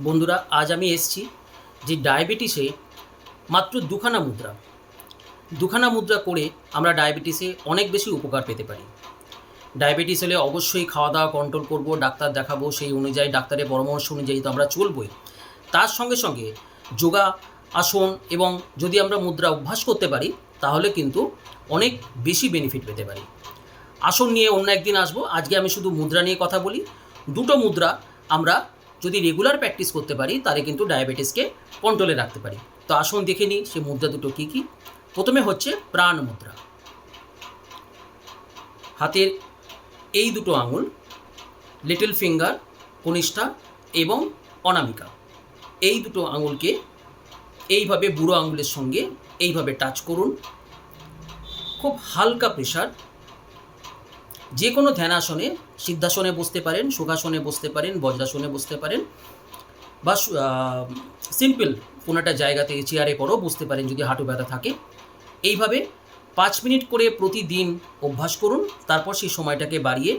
বন্ধুরা, আজ আমি এসেছি যে ডায়াবেটিসে মাত্র দুখানা মুদ্রা করে আমরা ডায়াবেটিসে অনেক বেশি উপকার পেতে পারি। ডায়াবেটিস হলে অবশ্যই খাওয়া দাওয়া কন্ট্রোল করব, ডাক্তার দেখাবো, সেই অনুযায়ী ডাক্তারের পরামর্শ অনুযায়ী তো আমরা চলবই। তার সঙ্গে সঙ্গে যোগা, আসন এবং যদি আমরা মুদ্রা অভ্যাস করতে পারি তাহলে কিন্তু অনেক বেশি বেনিফিট পেতে পারি। আসন নিয়ে অন্য একদিন আসবো, আজকে আমি শুধু মুদ্রা নিয়ে কথা বলি। দুটো মুদ্রা আমরা যদি রেগুলার প্র্যাকটিস করতে পারি তাহলে কিন্তু ডায়াবেটিসকে কন্ট্রোলে রাখতে পারি। তো আসুন দেখে নিই সে মুদ্রা দুটো কী কী। প্রথমে হচ্ছে প্রাণ মুদ্রা। হাতের এই দুটো আঙুল, লিটল ফিঙ্গার, কনিষ্ঠা এবং অনামিকা, এই দুটো আঙুলকে এইভাবে বুড়ো আঙুলের সঙ্গে এইভাবে টাচ করুন। খুব হালকা প্রেশার। যে কোনো ধ্যানাসনে, সিদ্ধাসনে বসতে পারেন, সুখাসনে বসতে পারেন, বজ্রাসনে বসতে পারেন, বা সিম্পল কোনো একটা জায়গাতে চেয়ারে পরেও বসতে পারেন যদি হাঁটু ব্যথা থাকে। এইভাবে 5 মিনিট করে প্রতিদিন অভ্যাস করুন। তারপর সেই সময়টাকে বাড়িয়ে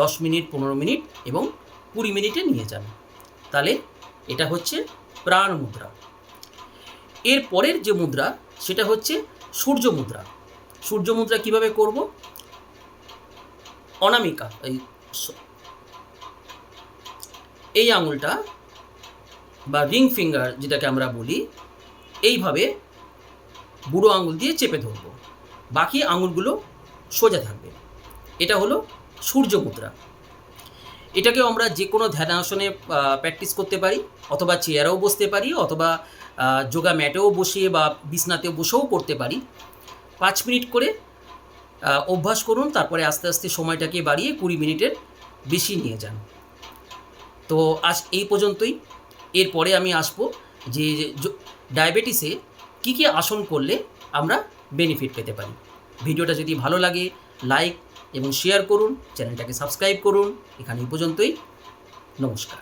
10 মিনিট, 15 মিনিট এবং 20 মিনিটে নিয়ে যান। তাহলে এটা হচ্ছে প্রাণ মুদ্রা। এর পরের যে মুদ্রা সেটা হচ্ছে সূর্য মুদ্রা। সূর্য মুদ্রা কীভাবে করব? অনামিকা, এই আঙুলটা বা রিং ফিঙ্গার যেটাকে আমরা বলি, এইভাবে বুড়ো আঙুল দিয়ে চেপে ধরব, বাকি আঙুলগুলো সোজা থাকবে। এটা হলো সূর্য মুদ্রা। এটাকেও আমরা যে কোনো ধ্যানাসনে প্র্যাকটিস করতে পারি, অথবা চেয়ারেও বসতে পারি, অথবা যোগা ম্যাটেও বসে বা বিছনাতেও বসেও করতে পারি। 5 মিনিট করে অভ্যাস করুন, তারপরে আস্তে আস্তে সময়টাকে বাড়িয়ে 20 মিনিটের বেশি নিয়ে যান। তো আজ এই পর্যন্তই। এরপরে আমি আসবো যে ডায়াবেটিসে কী কী আসন করলে আমরা বেনিফিট পেতে পারি। ভিডিওটা যদি ভালো লাগে লাইক এবং শেয়ার করুন, চ্যানেলটাকে সাবস্ক্রাইব করুন। এখানে এই পর্যন্তই। নমস্কার।